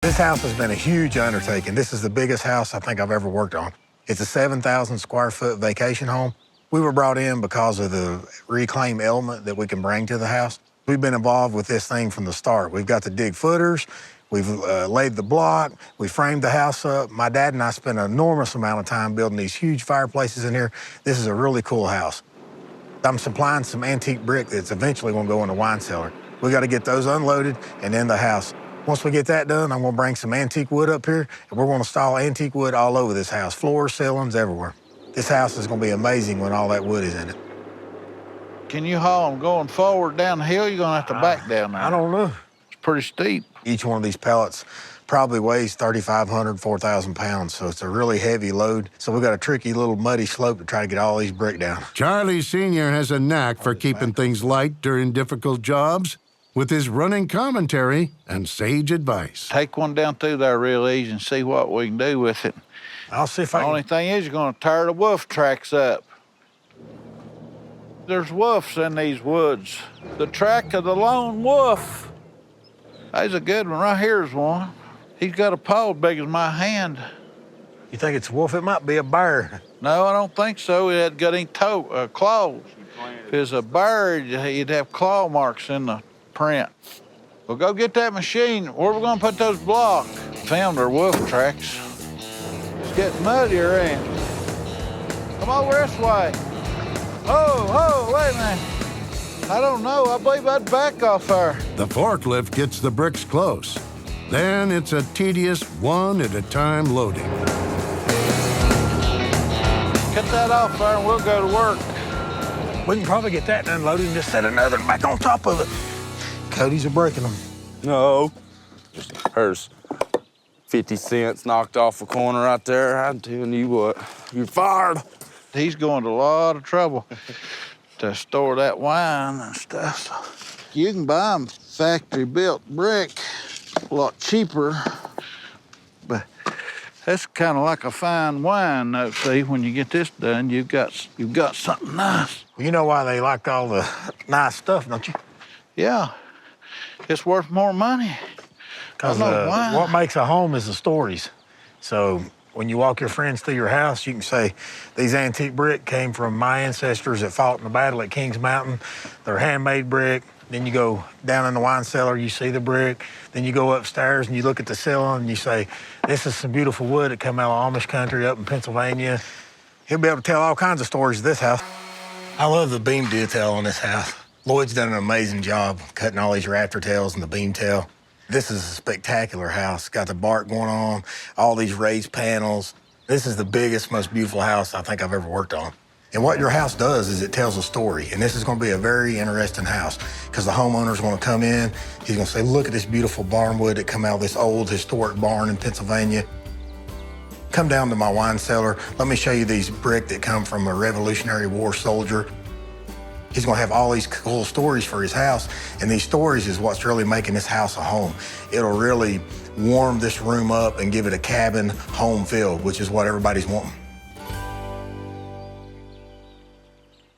This house has been a huge undertaking. This is the biggest house I think I've ever worked on. It's a 7,000 square foot vacation home. We were brought in because of the reclaim element that we can bring to the house. We've been involved with this thing from the start. We've got to dig footers, we've laid the block, we framed the house up. My dad and I spent an enormous amount of time building these huge fireplaces in here. This is a really cool house. I'm supplying some antique brick that's eventually gonna go in the wine cellar. We gotta get those unloaded and in the house. Once we get that done, I'm gonna bring some antique wood up here, and we're gonna install antique wood all over this house, floors, ceilings, everywhere. This house is gonna be amazing when all that wood is in it. Can you haul them going forward down the hill? You're gonna have to back down there. I don't know. It's pretty steep. Each one of these pallets probably weighs 3,500, 4,000 pounds, so it's a really heavy load. So we've got a tricky little muddy slope to try to get all these brick down. Charlie Sr. has a knack for keeping things light during difficult jobs with his running commentary and sage advice. Take one down through there real easy and see what we can do with it. I'll see if I The can... only thing is you're gonna tear the wolf tracks up. There's wolves in these woods. The track of the lone wolf. There's a good one. Right here's one. He's got a paw big as my hand. You think it's a wolf? It might be a bear. No, I don't think so. He had got any claws. If it's a bear, he'd have claw marks in the print. Well, go get that machine. Where we gonna put those blocks? Found our wolf tracks. It's getting muddier, ain't it? Come over this way. Oh, wait a minute. I don't know. I believe I'd back off there. The forklift gets the bricks close. Then it's a tedious one-at-a-time loading. Cut that off there and we'll go to work. We can probably get that unloaded and just set another back on top of it. Cody's are breaking them. No. Just hers. 50 cents knocked off a corner right there. I'm telling you what, you're fired. He's going to a lot of trouble to store that wine and stuff. So you can buy them factory-built brick a lot cheaper, but that's kind of like a fine wine, though. See, when you get this done, you've got something nice. Well, you know why they like all the nice stuff, don't you? Yeah, it's worth more money. Because what makes a home is the stories. So when you walk your friends through your house, you can say, these antique brick came from my ancestors that fought in the battle at Kings Mountain. They're handmade brick. Then you go down in the wine cellar, you see the brick. Then you go upstairs and you look at the ceiling and you say, this is some beautiful wood that come out of Amish country up in Pennsylvania. He'll be able to tell all kinds of stories of this house. I love the beam detail on this house. Lloyd's done an amazing job cutting all these rafter tails and the beam tail. This is a spectacular house. Got the bark going on, all these raised panels. This is the biggest, most beautiful house I think I've ever worked on. And what your house does is it tells a story. And this is gonna be a very interesting house because the homeowner's gonna come in, he's gonna say, look at this beautiful barnwood that come out of this old historic barn in Pennsylvania. Come down to my wine cellar. Let me show you these brick that come from a Revolutionary War soldier. He's gonna have all these cool stories for his house, and these stories is what's really making this house a home. It'll really warm this room up and give it a cabin home feel, which is what everybody's wanting.